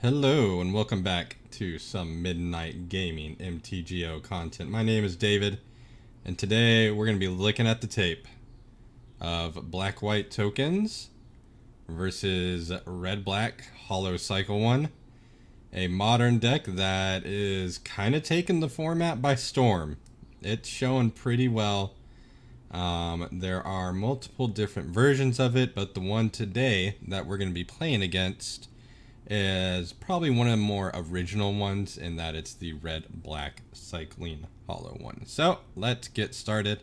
Hello and welcome back to some Midnight Gaming MTGO content. My name is David, and today we're going to be looking at the tape of black-white tokens versus red-black Hollow Cycle 1, a modern deck that is kind of taking the format by storm. It's showing pretty well. There are multiple different versions of it, but the one today that we're going to be playing against is probably one of the more original ones in that it's the red-black cycling hollow one. So let's get started.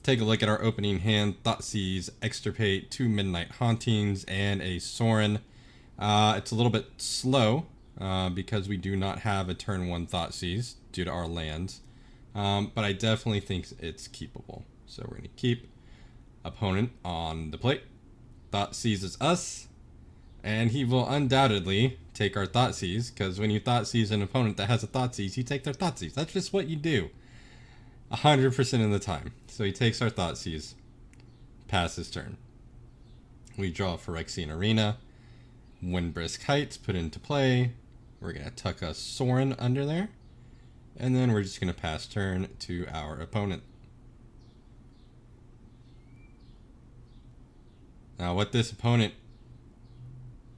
Take a look at our opening hand. Thoughtseize, Extirpate, 2 Midnight Hauntings, and a Sorin. It's a little bit slow because we do not have a turn 1 Thoughtseize due to our lands. But I definitely think it's keepable. So we're going to keep. Opponent on the plate. Thoughtseizes us. And he will undoubtedly take our Thoughtseize, because when you Thoughtseize an opponent that has a Thoughtseize, you take their Thoughtseize. That's just what you do 100% of the time. So he takes our Thoughtseize, pass his turn. We draw Phyrexian Arena, Windbrisk Heights put into play. We're going to tuck a Sorin under there, and then we're just going to pass turn to our opponent. Now what this opponent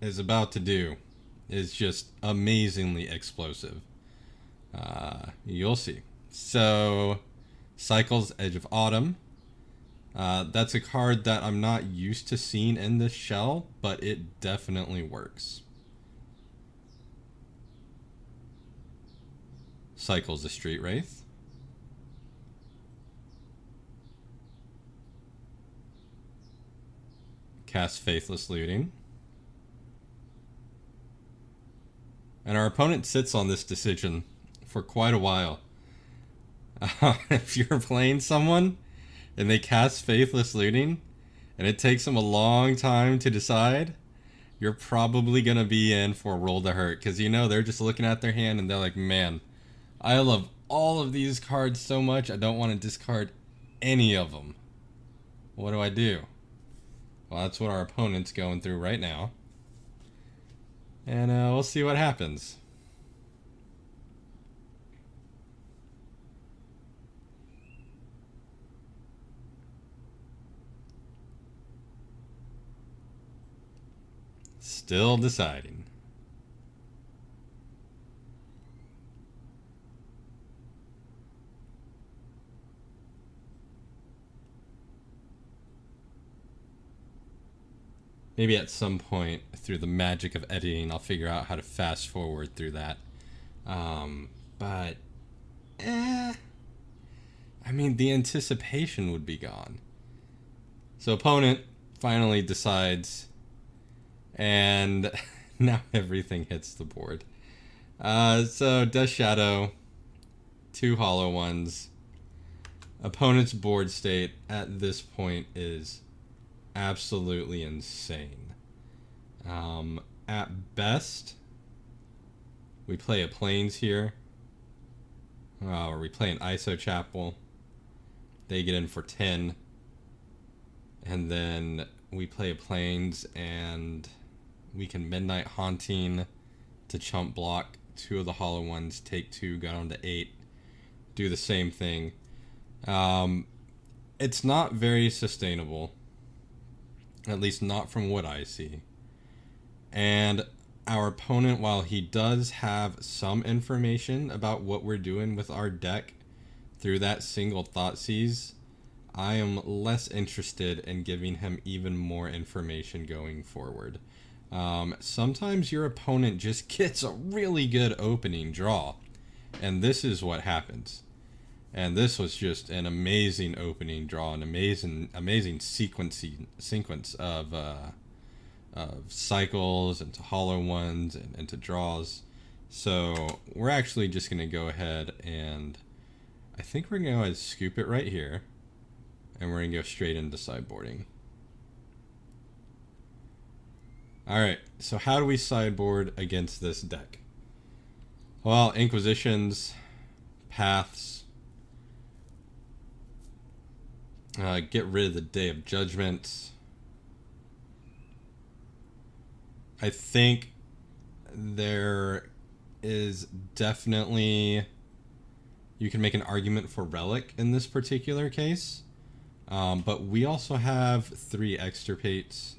is about to do is just amazingly explosive. You'll see. So, Cycles Edge of Autumn. That's a card that I'm not used to seeing in this shell, but it definitely works. Cycles the Street Wraith. Cast Faithless Looting. And our opponent sits on this decision for quite a while. If you're playing someone and they cast Faithless Looting and it takes them a long time to decide, you're probably going to be in for a roll to hurt. Because you know they're just looking at their hand and they're like, man, I love all of these cards so much, I don't want to discard any of them. What do I do? Well, that's what our opponent's going through right now. And we'll see what happens. Still deciding. Maybe at some point through the magic of editing, I'll figure out how to fast forward through that. But, I mean, the anticipation would be gone. So opponent finally decides, and now everything hits the board. So Death Shadow, 2 hollow ones. Opponent's board state at this point is absolutely insane. At best, we play a Plains here, or we play an ISO Chapel. They get in for 10, and then we play a Plains, and we can Midnight Haunting to chump block 2 of the hollow ones, take 2, go down to 8, do the same thing. It's not very sustainable. At least not from what I see. And our opponent, while he does have some information about what we're doing with our deck through that single Thoughtseize, I am less interested in giving him even more information going forward. Sometimes your opponent just gets a really good opening draw, and this is what happens. And this was just an amazing opening draw, an amazing sequence of cycles into hollow ones and into draws. So we're actually just going to go ahead and I think we're going to go ahead and scoop it right here. And we're going to go straight into sideboarding. Alright, so how do we sideboard against this deck? Well, Inquisitions, Paths, get rid of the Day of Judgment. I think there is definitely, you can make an argument for Relic in this particular case. But we also have 3 extirpates.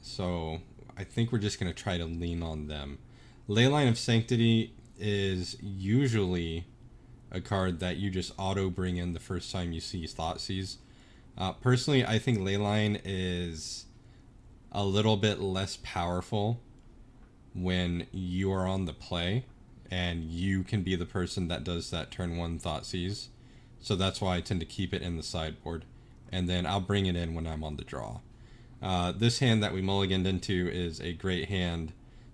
So I think we're just going to try to lean on them. Leyline of Sanctity is usually a card that you just auto bring in the first time you see Thoughtseize. Personally, I think Leyline is a little bit less powerful when you are on the play and you can be the person that does that turn 1 Thoughtseize. So that's why I tend to keep it in the sideboard. And then I'll bring it in when I'm on the draw. This hand that we mulliganed into is a great hand.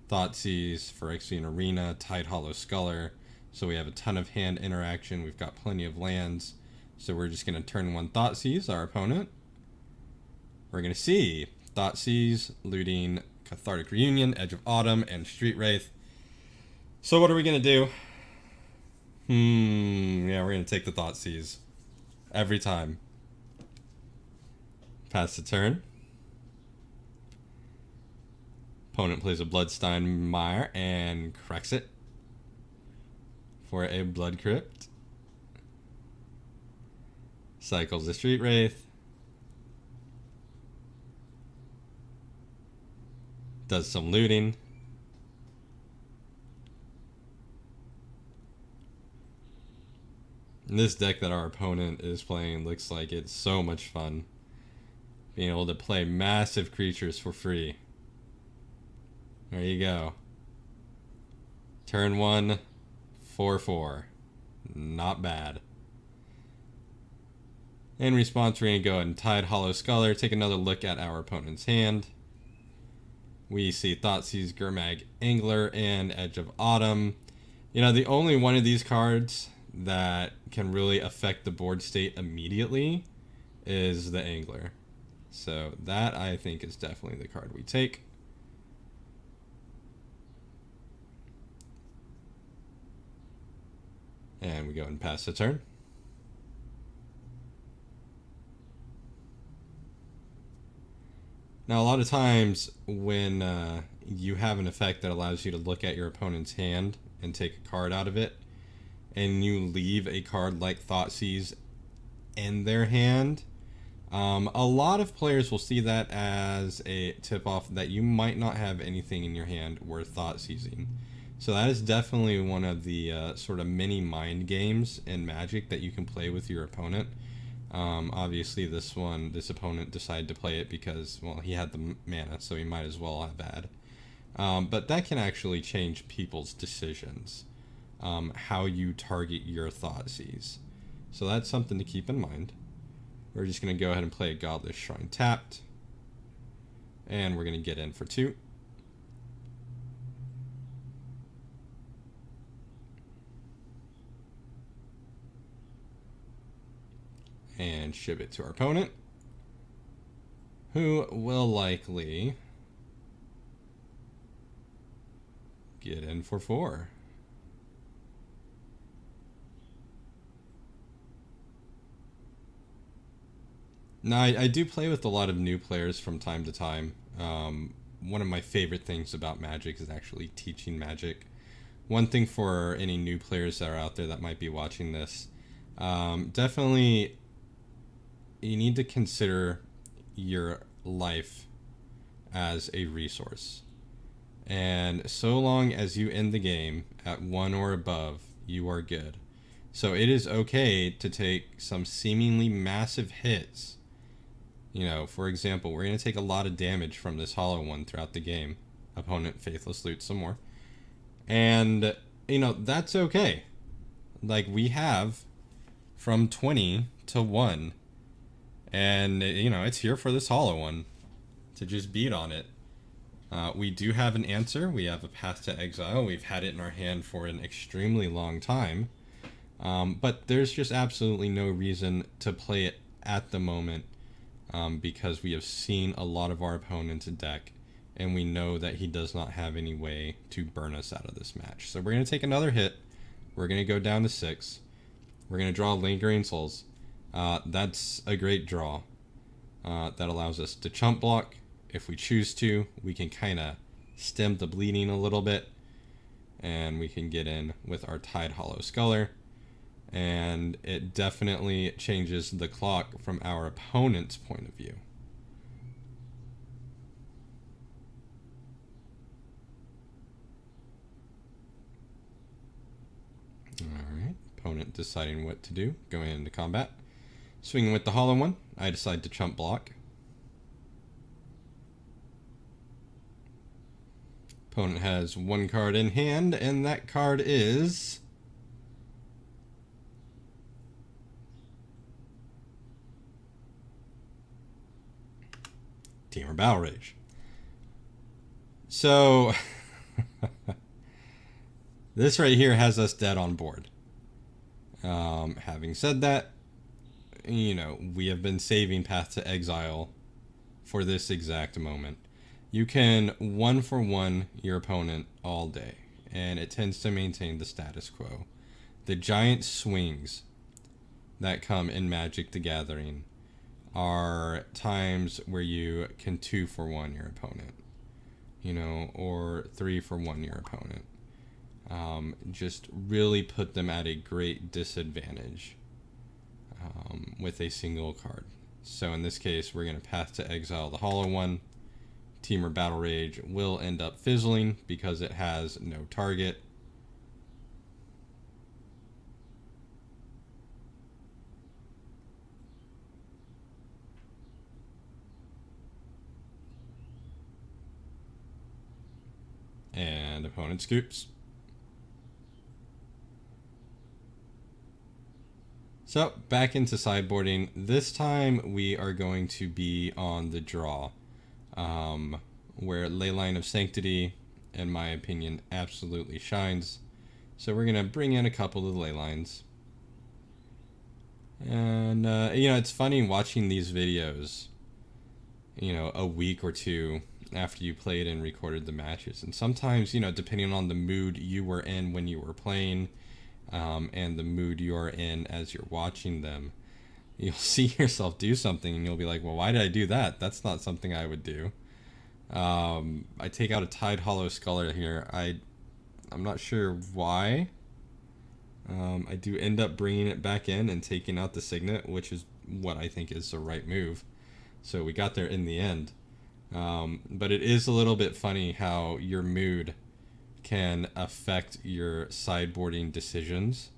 Thoughtseize, Phyrexian Arena, Tide Hollow Sculler. So we have a ton of hand interaction. We've got plenty of lands. So we're just going to turn 1 Thoughtseize, our opponent. We're going to see Thoughtseize, looting Cathartic Reunion, Edge of Autumn, and Street Wraith. So what are we going to do? Yeah, we're going to take the Thoughtseize. Every time. Pass the turn. Opponent plays a Bloodstein Mire and cracks it for a Blood Crypt. Cycles the Street Wraith. Does some looting. And this deck that our opponent is playing looks like it's so much fun. Being able to play massive creatures for free. There you go. Turn 1, 4/4. Not bad. In response, we're going to go ahead and Tide Hollow Sculler, take another look at our opponent's hand. We see Thoughtseize, Gurmag Angler, and Edge of Autumn. You know, the only one of these cards that can really affect the board state immediately is the Angler. So that, I think, is definitely the card we take. And we go and pass the turn. Now, a lot of times when you have an effect that allows you to look at your opponent's hand and take a card out of it, and you leave a card like Thoughtseize in their hand, a lot of players will see that as a tip-off that you might not have anything in your hand worth Thoughtseizing. So that is definitely one of the sort of mini mind games in Magic that you can play with your opponent. Obviously this opponent decided to play it because, well, he had the mana, so he might as well have had. But that can actually change people's decisions, how you target your Thoughtseize. So that's something to keep in mind. We're just going to go ahead and play a Godless Shrine tapped. And we're going to get in for 2. And ship it to our opponent, who will likely get in for 4. Now, I do play with a lot of new players from time to time. One of my favorite things about Magic is actually teaching Magic. One thing for any new players that are out there that might be watching this, definitely you need to consider your life as a resource. And so long as you end the game at 1 or above, you are good. So it is okay to take some seemingly massive hits. You know, for example, we're going to take a lot of damage from this Hollow one throughout the game. Opponent Faithless loot some more. And, you know, that's okay. Like, we have from 20 to 1. And, you know, it's here for this Hollow one to just beat on it. We do have an answer. We have a Path to Exile. We've had it in our hand for an extremely long time. But there's just absolutely no reason to play it at the moment, because we have seen a lot of our opponent's deck, and we know that he does not have any way to burn us out of this match. So we're going to take another hit. We're going to go down to 6. We're going to draw Lingering Souls. That's a great draw. That allows us to chump block. If we choose to, we can kind of stem the bleeding a little bit, and we can get in with our Tide Hollow Sculler. And it definitely changes the clock from our opponent's point of view. Alright, opponent deciding what to do, going into combat. Swinging with the hollow one, I decide to chump block. Opponent has one card in hand, and that card is Temur Battle Rage. So this right here has us dead on board. Having said that, you know, we have been saving Path to Exile for this exact moment. You can 1-for-1 your opponent all day, and it tends to maintain the status quo. The giant swings that come in Magic the Gathering are times where you can 2-for-1 your opponent, you know, or 3-for-1 your opponent. Just really put them at a great disadvantage with a single card. So in this case, we're going to Path to Exile the hollow one. Temur Battle Rage will end up fizzling because it has no target. And opponent scoops. So back into sideboarding. This time we are going to be on the draw, where Leyline of Sanctity, in my opinion, absolutely shines. So we're gonna bring in a couple of ley lines. And you know, it's funny watching these videos, you know, a week or two after you played and recorded the matches. And sometimes, you know, depending on the mood you were in when you were playing, and the mood you're in as you're watching them, you'll see yourself do something and you'll be like, well, why did I do that? That's not something I would do. I take out a Tide Hollow Sculler here. I'm not sure why. I do end up bringing it back in and taking out the Signet, which is what I think is the right move. So we got there in the end. But it is a little bit funny how your mood can affect your sideboarding decisions,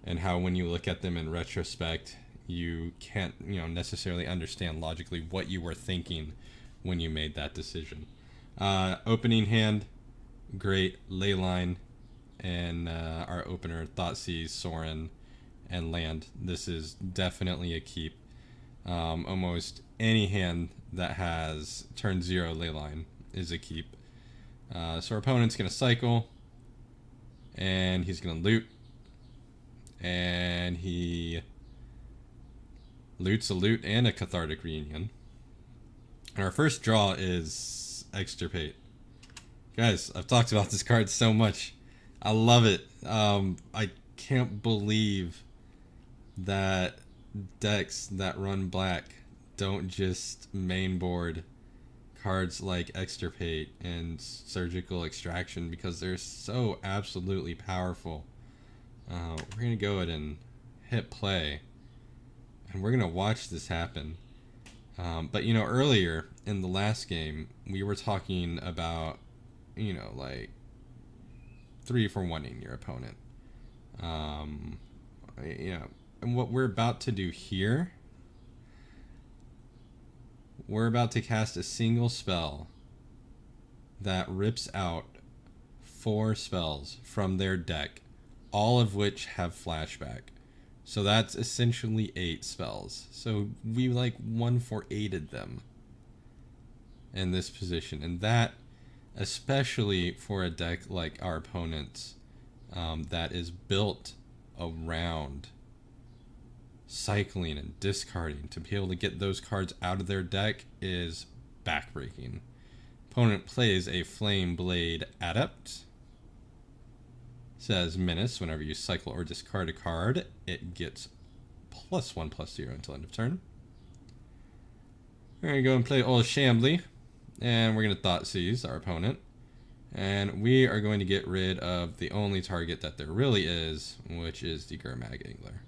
and how when you look at them in retrospect, you can't, you know, necessarily understand logically what you were thinking when you made that decision. Opening hand, great Leyline, and our opener Thoughtseize, Sorin, and land. This is definitely a keep. Almost any hand that has turn 0 Leyline is a keep. So our opponent's going to cycle, and he's going to loot, and he loots a loot and a Cathartic Reunion. And our first draw is Extirpate. Guys, I've talked about this card so much. I love it. I can't believe that decks that run black don't just mainboard cards like Extirpate and Surgical Extraction, because they're so absolutely powerful. We're going to go ahead and hit play, and we're going to watch this happen. But, you know, earlier in the last game, we were talking about, you know, like 3-for-1ing your opponent. You know, and what we're about to do here, we're about to cast a single spell that rips out 4 spells from their deck, all of which have flashback. So that's essentially 8 spells. So we like 1-for-8'd them in this position. And that, especially for a deck like our opponent's, that is built around cycling and discarding, to be able to get those cards out of their deck is backbreaking. Opponent plays a Flame Blade Adept. Says Menace, whenever you cycle or discard a card, it gets +1/+0 until end of turn. We're going to go and play Old Shambly, and we're going to Thoughtseize our opponent. And we are going to get rid of the only target that there really is, which is the Gurmag Angler.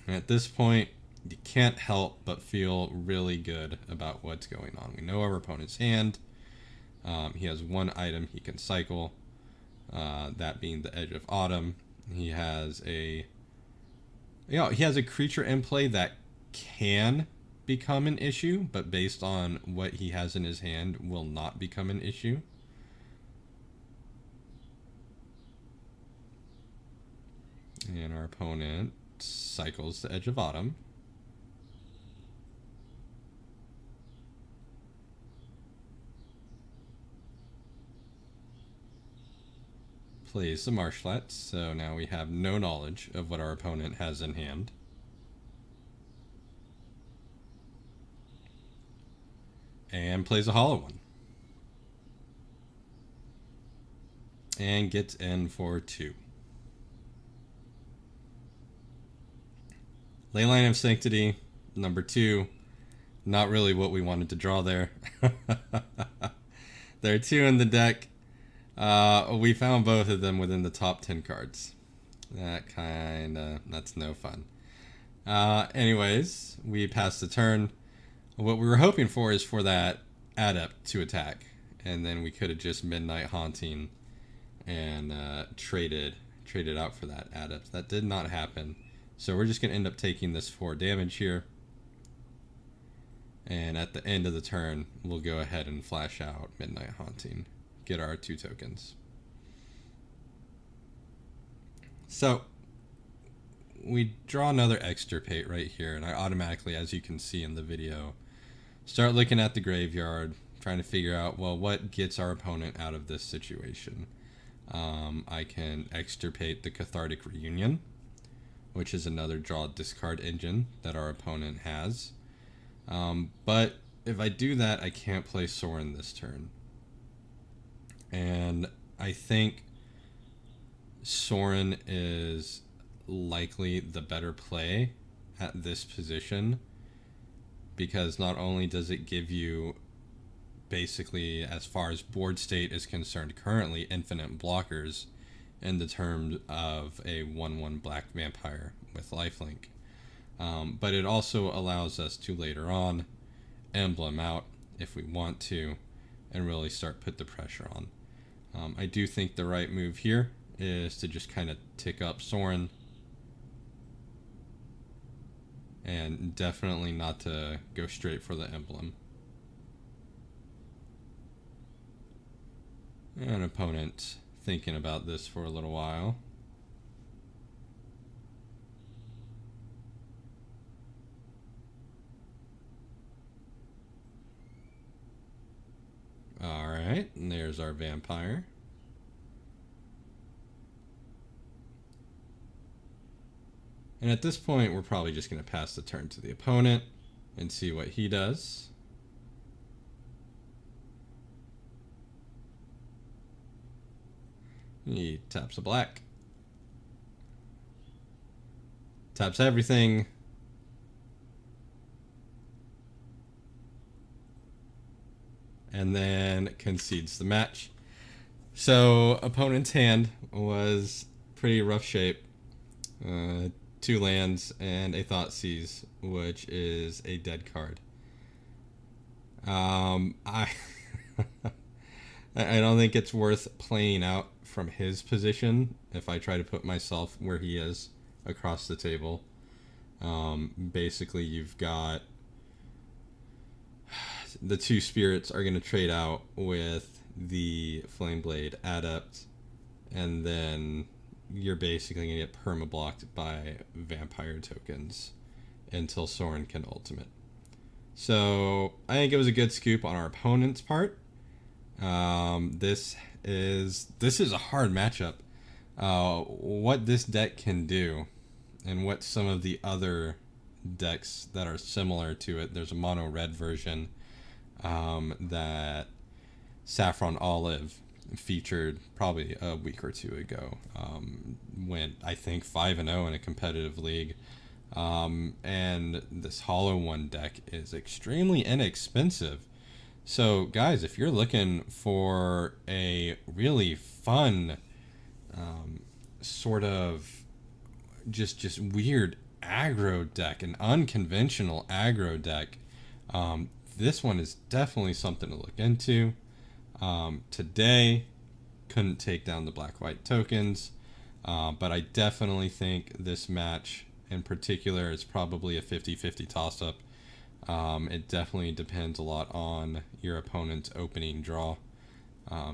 And at this point, you can't help but feel really good about what's going on. We know our opponent's hand. He has one item he can cycle, that being the Edge of Autumn. He has a creature in play that can become an issue, but based on what he has in his hand, will not become an issue. And our opponent cycles the Edge of Autumn. Plays the Marshlet, so now we have no knowledge of what our opponent has in hand. And plays a Holloween. And gets in for 2. Leyline of Sanctity, number 2. Not really what we wanted to draw there. There are 2 in the deck. We found both of them within the top 10 cards. That's no fun. Anyways, we passed the turn. What we were hoping for is for that Adept to attack. And then we could have just Midnight Haunting and traded out for that Adept. That did not happen. So we're just going to end up taking this 4 damage here. And at the end of the turn, we'll go ahead and flash out Midnight Haunting. Get our 2 tokens. So we draw another Extirpate right here, and I automatically, as you can see in the video, start looking at the graveyard, trying to figure out, well, what gets our opponent out of this situation. I can Extirpate the Cathartic Reunion, which is another draw discard engine that our opponent has. But if I do that, I can't play Sorin this turn. And I think Sorin is likely the better play at this position, because not only does it give you, basically, as far as board state is concerned currently, infinite blockers in the terms of a 1/1 black vampire with lifelink, but it also allows us to later on emblem out if we want to and really start put the pressure on. I do think the right move here is to just kind of tick up Sorin, and definitely not to go straight for the emblem. An opponent thinking about this for a little while. Alright, and there's our vampire. And at this point, we're probably just going to pass the turn to the opponent and see what he does. He taps a black. Taps everything. And then concedes the match. So opponent's hand was pretty rough shape. 2 lands and a Thoughtseize, which is a dead card. I don't think it's worth playing out from his position if I try to put myself where he is across the table. Basically, you've got the 2 spirits are going to trade out with the Flameblade Adept, and then you're basically going to get permablocked by vampire tokens until Sorin can ultimate. So I think it was a good scoop on our opponent's part. This is a hard matchup. What this deck can do, and what some of the other decks that are similar to it. There's a mono red version that Saffron Olive featured probably a week or 2 ago. Went, I think, 5-0 in a competitive league. And this Holloween deck is extremely inexpensive. So guys, if you're looking for a really fun sort of just weird aggro deck, an unconventional aggro deck, this one is definitely something to look into. Today, couldn't take down the black-white tokens, but I definitely think this match in particular is probably a 50-50 toss-up. It definitely depends a lot on your opponent's opening draw,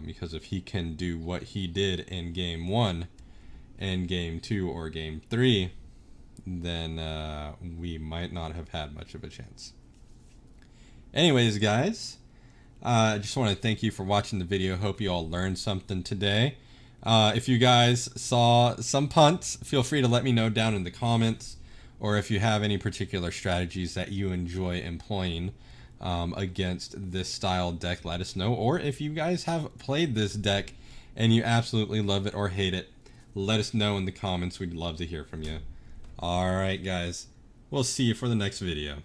because if he can do what he did in game 1 and game 2 or game 3, then we might not have had much of a chance. Anyways, guys, I just want to thank you for watching the video. Hope you all learned something today. If you guys saw some punts, feel free to let me know down in the comments, or if you have any particular strategies that you enjoy employing against this style deck, let us know. Or if you guys have played this deck and you absolutely love it or hate it, let us know in the comments. We'd love to hear from you. Alright guys, we'll see you for the next video.